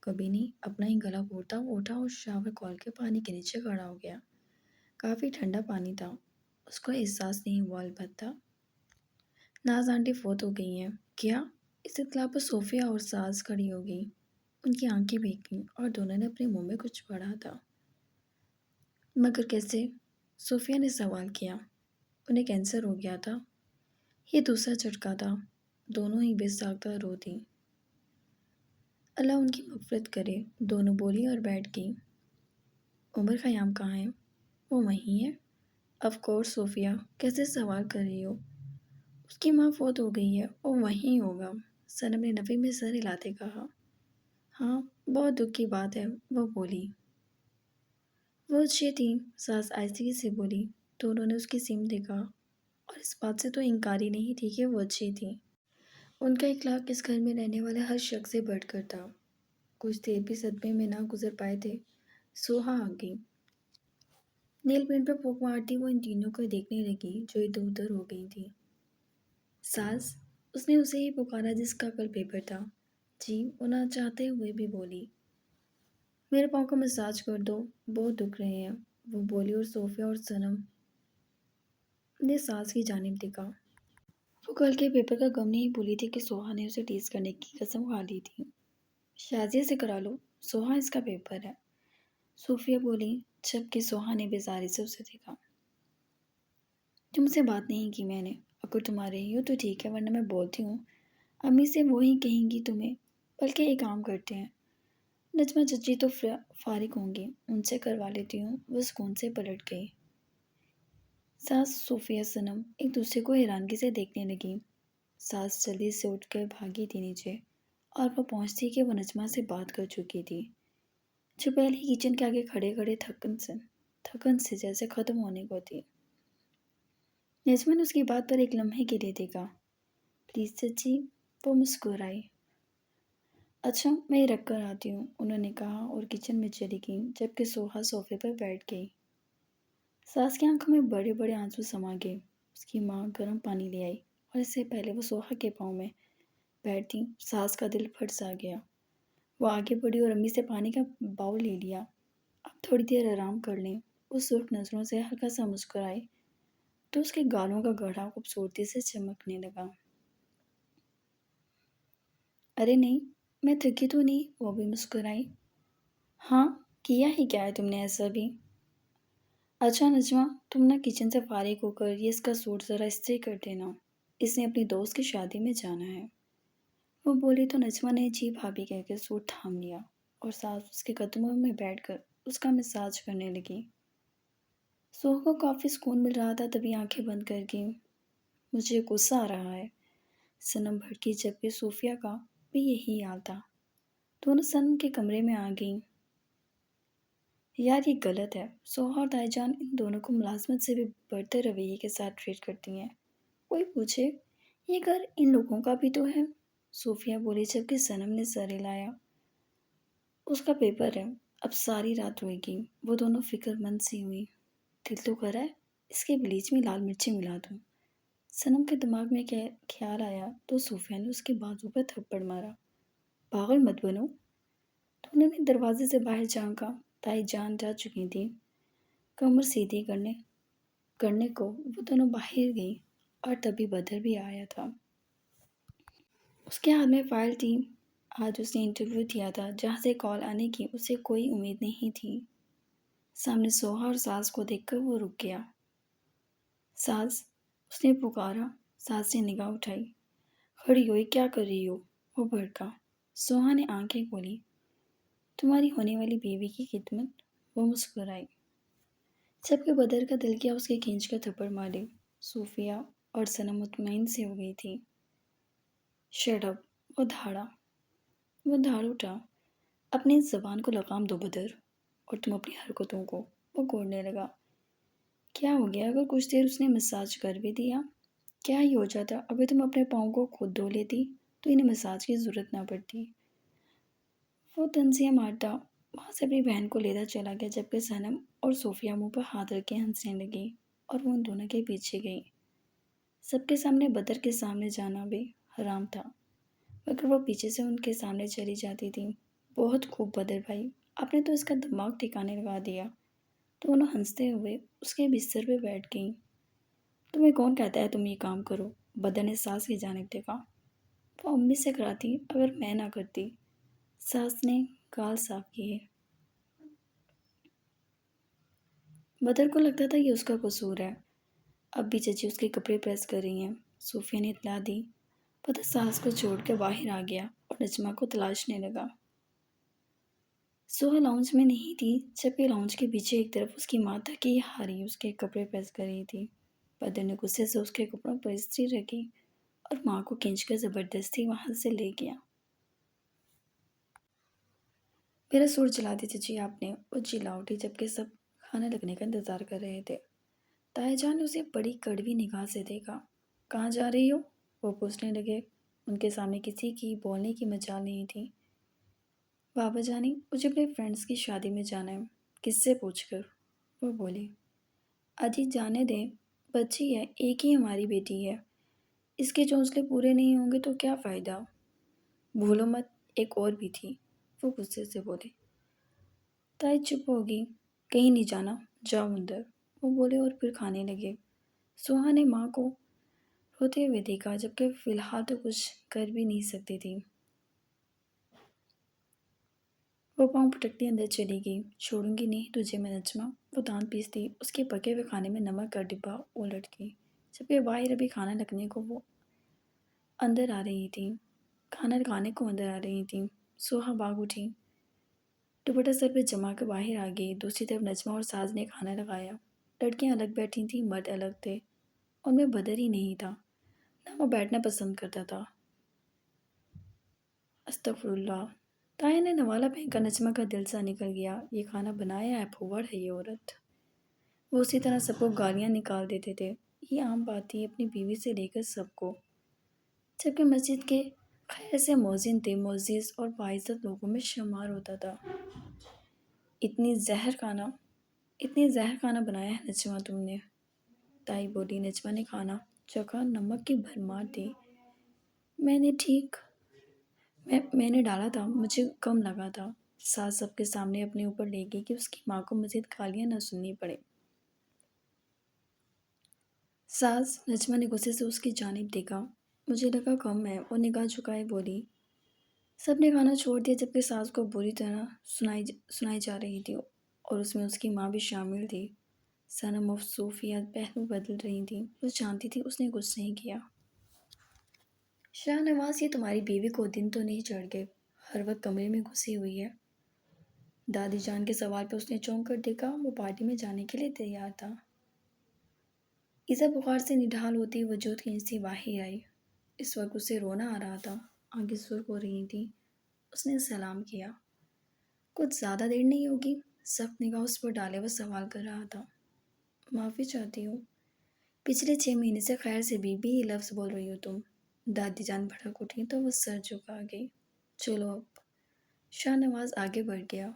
کبھی نہیں، اپنا ہی گلا گھونٹتا وہ اٹھا اور شاور کھول کے پانی کے نیچے کھڑا ہو گیا۔ کافی ٹھنڈا پانی تھا۔ اس کو احساس نہیں ہوا البتہ۔ ناز آنٹی فوت ہو گئی ہیں۔ کیا؟ اس اطلاع پر صوفیہ اور ساز کھڑی ہو گئی۔ ان کی آنکھیں بھیگ گئیں اور دونوں نے اپنے منہ میں کچھ پڑھا تھا۔ مگر کیسے؟ صوفیہ نے سوال کیا۔ انہیں کینسر ہو گیا تھا۔ یہ دوسرا جھٹکا تھا۔ دونوں ہی بے ساختہ رو دیں۔ اللہ ان کی مغفرت کرے، دونوں بولی اور بیٹھ گئی۔ عمر خیام کہاں ہے؟ وہ وہیں ہے۔ آف کورس صوفیہ، کیسے سوال کر رہی ہو؟ اس کی ماں فوت ہو گئی ہے، وہ وہیں ہوگا۔ صنم نے نفی میں سر ہلاتے کہا۔ ہاں، بہت دکھ کی بات ہے، وہ بولی۔ وہ اچھی تھی، ساس آہستگی سے بولی۔ دونوں نے اس کی سمت دیکھا اور اس بات سے تو انکار ہی نہیں تھی کہ وہ اچھی تھی۔ ان کا اخلاق اس گھر میں رہنے والے ہر شخص سے بڑھ کر تھا۔ کچھ دیر بھی صدمے میں نہ گزر پائے تھے، سوہا آ گئی۔ نیل پینٹ پہ پھونک مارتی وہ ان تینوں کو دیکھنے لگی جو ادھر ادھر ہو گئی تھی۔ ساس، اس نے اسے ہی پکارا جس کا کل پیپر تھا۔ جی، وہ نہ چاہتے ہوئے بھی بولی۔ میرے پاؤں کو مساج کر دو، بہت دکھ رہے ہیں، وہ بولی اور صوفیہ اور صنم نے ساس کی جانب دیکھا۔ وہ کل کے پیپر کا غم نہیں بھولی تھی کہ سوہا نے اسے ٹیز کرنے کی قسم کھا لی تھی۔ شازیہ سے کرا لو، سوہا اس کا پیپر ہے، صوفیہ بولی جبکہ سوہا نے بیزاری سے اسے دیکھا۔ تم سے بات نہیں کی میں نے، اگر تمہارے ہی ہو تو ٹھیک ہے ورنہ میں بولتی ہوں، امی سے وہی کہیں گی تمہیں، بلکہ ایک کام کرتے ہیں، نجمہ چچی تو فارغ ہوں گی، ان سے کروا لیتی ہوں۔ وہ سکون سے پلٹ گئی۔ ساس صوفیہ صنم ایک دوسرے کو حیرانگی سے دیکھنے لگی۔ ساس جلدی سے اٹھ کر بھاگی تھی نیچے اور وہ پہنچتی کہ وہ نجمہ سے بات کر چکی تھی، جو پہلے ہی کچن کے آگے کھڑے کھڑے تھکن سے جیسے ختم ہونے کو تھی۔ نجمہ نے اس کی بات پر ایک لمحے کے لیے دیکھا۔ پلیز چچی، وہ مسکرائی۔ اچھا، میں یہ رکھ کر آتی ہوں، انہوں نے کہا اور کچن میں چلی گئی جبکہ سوہا صوفے پر بیٹھ گئی۔ ساس کی آنکھوں میں بڑے بڑے آنسو سما گئے۔ اس کی ماں گرم پانی لے آئی اور اس سے پہلے وہ سوہا کے پاؤں میں بیٹھتی ساس کا دل پھٹ سا گیا۔ وہ آگے بڑھی اور امی سے پانی کا باؤل لے لیا۔ اب تھوڑی دیر آرام کر لیں۔ وہ سرخ نظروں سے ہلکا سا مسکرائی تو اس کے گالوں کا گڑھا خوبصورتی سے چمکنے لگا۔ ارے نہیں، میں تھکی تو نہیں، وہ بھی مسکرائی۔ ہاں، کیا ہی کیا ہے تم نے ایسا بھی؟ اچھا نجمہ، تم نہ کچن سے فارغ ہو کر یہ اس کا سوٹ ذرا استری کر دینا، اس نے اپنی دوست کی شادی میں جانا ہے۔ وہ بولی تو نجمہ نے جی بھابھی کہہ کے سوٹ تھام لیا اور ساس اس کے قدموں میں بیٹھ کر اس کا مساج کرنے لگی۔ سوہ کو کافی سکون مل رہا تھا تبھی آنکھیں بند کر گئی۔ مجھے غصہ آ رہا ہے، صنم بھڑکی جبکہ صوفیہ کا بھی یہی حال تھا۔ دونوں صنم کے کمرے میں آ گئیں۔ یار یہ غلط ہے، سوہا اور تائی جان ان دونوں کو ملازمت سے بھی بڑھتے رویے کے ساتھ ٹریٹ کرتی ہیں۔ کوئی پوچھے یہ گھر ان لوگوں کا بھی تو ہے، صوفیہ بولی جبکہ صنم نے سر ہلایا۔ اس کا پیپر ہے، اب ساری رات روئے گی۔ وہ دونوں فکر مند سی ہوئی۔ دل تو کرا ہے اس کے بلیچ میں لال مرچیں ملا دوں۔ صنم کے دماغ میں خیال آیا تو صوفیہ نے اس کے بازو پر تھپڑ مارا۔ پاگل مت بنو۔ دونوں نے دروازے سے باہر جھانکا۔ تائی جان جا چکی تھی کمر سیدھی کرنے کو۔ وہ دونوں باہر گئی اور تبھی بدر بھی آیا تھا۔ اس کے ہاتھ میں فائل تھی۔ آج اس نے انٹرویو دیا تھا جہاں سے کال آنے کی اسے کوئی امید نہیں تھی۔ سامنے سوہا اور ساس کو دیکھ کر وہ رک گیا۔ ساس، اس نے پکارا۔ ساس نے نگاہ اٹھائی۔ کھڑی ہوئی کیا کر رہی ہو؟ وہ بھڑکا۔ سوہا نے آنکھیں کھولی۔ تمہاری ہونے والی بیوی کی خدمت، وہ مسکرائی جبکہ بدر کا دل کیا اس کے کھینچ کر تھپڑ مارے۔ صوفیہ اور صنم مطمئن سے ہو گئی تھی۔ شٹ اپ، وہ دھاڑ اٹھا۔ اپنی زبان کو لگام دو بدر، اور تم اپنی حرکتوں کو، وہ کوڑنے لگا۔ کیا ہو گیا اگر کچھ دیر اس نے مساج کر بھی دیا؟ کیا ہی ہو جاتا اگر تم اپنے پاؤں کو خود دھو لیتی تو انہیں مساج کی ضرورت نہ پڑتی۔ وہ طنزیہ مارتا وہاں سے اپنی بہن کو لیتا چلا گیا جبکہ صنم اور صوفیہ منہ پر ہاتھ رکھ کے ہنسنے لگی اور وہ ان دونوں کے پیچھے گئی۔ سب کے سامنے بدر کے سامنے جانا بھی حرام تھا مگر وہ پیچھے سے ان کے سامنے چلی جاتی تھی۔ بہت خوب بدر بھائی، آپ نے تو اس کا دماغ ٹھکانے لگا دیا۔ دونوں ہنستے ہوئے اس کے بستر پہ بیٹھ گئیں۔ تمہیں کون کہتا ہے تم یہ کام کرو؟ بدر نے ساس کی جانب دیکھا۔ وہ امی سے کراتی اگر میں نہ کرتی، ساس نے گال صاف کیے۔ بدر کو لگتا تھا یہ اس کا قصور ہے۔ اب بھی چچی اس کے کپڑے پریس کر رہی ہیں۔ صوفیہ نے اطلاع دی۔ بدر ساس کو چھوڑ کے باہر آ گیا اور نجمہ کو تلاشنے لگا۔ سوہا لاؤنج میں نہیں تھی، جبکہ لاؤنج کے پیچھے ایک طرف اس کی ماں تکی ہاری اس کے کپڑے پریس کر رہی تھی۔ بدر نے غصے سے اس کے کپڑوں پر استری رکھی اور ماں کو کھینچ کر زبردستی وہاں سے لے گیا۔ میرا سوٹ جلا دی چچی آپ نے، وہ چلا اٹھی جبکہ سب کھانا لگنے کا انتظار کر رہے تھے۔ تایا جان نے اسے بڑی کڑوی نگاہ سے دیکھا۔ کہاں جا رہی ہو؟ وہ پوچھنے لگے۔ ان کے سامنے کسی کی بولنے کی مجال نہیں تھی۔ بابا جانی، مجھے اپنے فرینڈس کی شادی میں جانا ہے۔ کس سے پوچھ کر؟ وہ بولی۔ اجی جانے دیں، بچی ہے، ایک ہی ہماری بیٹی ہے، اس کے چونچلے پورے نہیں ہوں گے تو کیا فائدہ؟ بھولو مت، ایک اور بھی تھی، وہ غصے سے بولے۔ تائی چپ ہوگی۔ کہیں نہیں جانا، جاؤ اندر، وہ بولے اور پھر کھانے لگے۔ سوہا نے ماں کو روتے ہوئے دیکھا، جبکہ فی الحال تو کچھ کر بھی نہیں سکتی تھی۔ وہ پاؤں پٹکتی اندر چلی گئی۔ چھوڑوں گی نہیں تجھے میں نجمہ، وہ دانت پیستی اس کے پکے ہوئے کھانے میں نمک کا ڈبہ الٹ گئی، جبکہ باہر ابھی کھانا لگنے کو وہ اندر آ رہی تھی، کھانا لگانے کو اندر آ رہی تھی۔ سوہا بھاگ اٹھی، دوپٹہ سر پہ جما کر باہر آ گئی۔ دوسری طرف نجمہ اور ساز نے کھانا لگایا۔ لڑکیاں الگ بیٹھی تھیں، مرد الگ تھے۔ ان میں بدر ہی نہیں تھا، نہ وہ بیٹھنا پسند کرتا تھا۔ استغفر اللہ، تایا نے نوالا پہن کر نجمہ کا دل سا نکل گیا۔ یہ کھانا بنایا ہے پھوڑ ہے یہ عورت۔ وہ اسی طرح سب کو گالیاں نکال دیتے تھے، یہ عام بات تھی اپنی بیوی سے لے کر سب کو، جبکہ مسجد کے خیر سے مؤذن تھے، معزز اور باعزت لوگوں میں شمار ہوتا تھا۔ اتنی زہر کھانا بنایا ہے نجمہ تم نے؟ تائی بولی۔ نجمہ نے کھانا چکھا، نمک کی بھرمار تھی۔ میں نے ڈالا تھا، مجھے کم لگا تھا۔ ساس سب کے سامنے اپنے اوپر لے گئی کہ اس کی ماں کو مزید گالیاں نہ سننی پڑے۔ ساس، نجمہ نے غصے سے اس کی جانب دیکھا۔ مجھے لگا کم ہے، وہ نگاہ جھکائے بولی۔ سب نے کھانا چھوڑ دیا، جبکہ ساس کو بری طرح سنائی جا رہی تھی اور اس میں اس کی ماں بھی شامل تھی۔ صنم اور صوفیہ پہلو بدل رہی تھی، وہ جانتی تھی اس نے کچھ نہیں کیا۔ شاہ نواز، یہ تمہاری بیوی کو دن تو نہیں چڑھ گئے، ہر وقت کمرے میں گھسی ہوئی ہے؟ دادی جان کے سوال پہ اس نے چونک کر دیکھا۔ وہ پارٹی میں جانے کے لیے تیار تھا۔ ایزا بخار سے نڈھال ہوتی وجود کھینچتی باہر آئی۔ اس وقت اسے رونا آ رہا تھا، آنکھیں سرخ ہو رہی تھیں۔ اس نے سلام کیا۔ کچھ زیادہ دیر نہیں ہوگی؟ سخت نگاہ اس پر ڈالے وہ سوال کر رہا تھا۔ معافی چاہتی ہوں، پچھلے 6 مہینے سے خیر سے بھی یہ لفظ بول رہی ہو تم۔ دادی جان بھڑک اٹھی تو وہ سر جھکا گئی۔ چلو اب۔ شاہ نواز آگے بڑھ گیا۔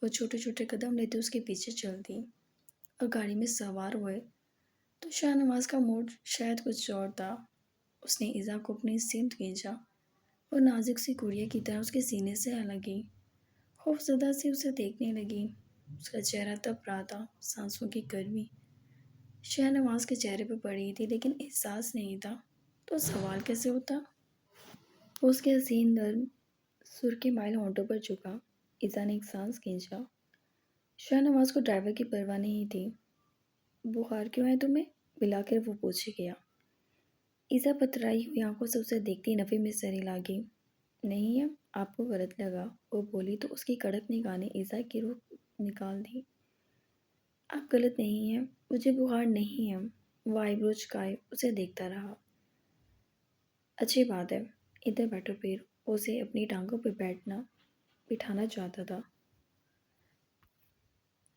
وہ چھوٹے چھوٹے قدم لیتے اس کے پیچھے چل دی اور گاڑی میں سوار ہوئے تو شاہ نواز کا موڈ شاید کچھ اور تھا۔ اس نے ایزا کو اپنی سمت کھینچا، وہ نازک سی گڑیا کی طرح اس کے سینے سے لگی، خوف زدہ سی اسے دیکھنے لگی۔ اس کا چہرہ تپ رہا تھا، سانسوں کی گرمی شاہ نواز کے چہرے پہ پڑ رہی تھی، لیکن احساس نہیں تھا، تو سوال کیسے ہوتا؟ وہ اس کے حسین نرم سرخی مائل ہونٹوں پر جھکا۔ ایزا نے ایک سانس کھینچا۔ شاہ نواز کو ڈرائیور کی پرواہ نہیں تھی۔ بخار کیوں ہے تمہیں؟ بلا کر وہ پوچھ گیا۔ ایزا پترائی ہوئی آنکھوں سے اسے دیکھتی نفی میں سر ہلا گئی۔ نہیں ہے، آپ کو غلط لگا، وہ بولی تو اس کی کڑک نگاہ نے ایزا کی روح نکال دی۔ آپ غلط نہیں ہیں، مجھے بخار نہیں ہے، وہ آئی برو چکائے اسے دیکھتا رہا۔ اچھی بات ہے، ادھر بیٹھو پھر، وہ اسے اپنی ٹانگوں پہ بٹھانا چاہتا تھا۔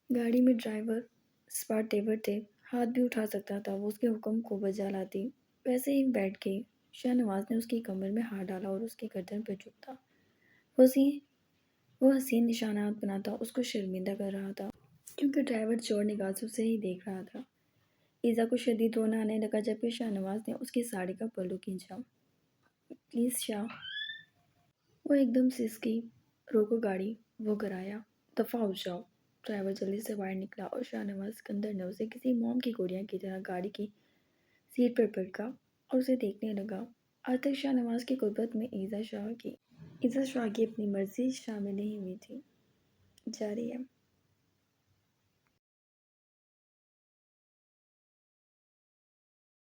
گاڑی میں ڈرائیور اسپاٹ ڈیور تھے، ہاتھ بھی اٹھا سکتا تھا، وہ اس کے حکم کو بجا لاتی۔ ویسے ہی بیٹھ گئی۔ شاہ نواز نے اس کی کمر میں ہاتھ ڈالا اور اس کی گردن پہ جھکتا۔ وہ حسین نشانات بناتا اس کو شرمندہ کر رہا تھا، کیونکہ ڈرائیور چور نگاہ سے اسے ہی دیکھ رہا تھا۔ ایزا کو شدید رونا آنے لگا، جبکہ شاہ نواز نے اس کی ساڑی کا پلو کھینچا۔ پلیز شاہ، وہ ایک دم سسکی۔ روکو گاڑی، وہ کرایا، دفعہ ہو جاؤ۔ ڈرائیور جلدی سے باہر نکلا اور شاہ نواز سکندر نے اسے کسی موم کی گولیاں کی طرح گاڑی کی سیٹ پر پٹکا اور اسے دیکھنے لگا۔ آج تک شاہ نواز کی غربت میں ایزا شاہ کی اپنی مرضی شامل نہیں ہوئی تھی۔ جاری ہے۔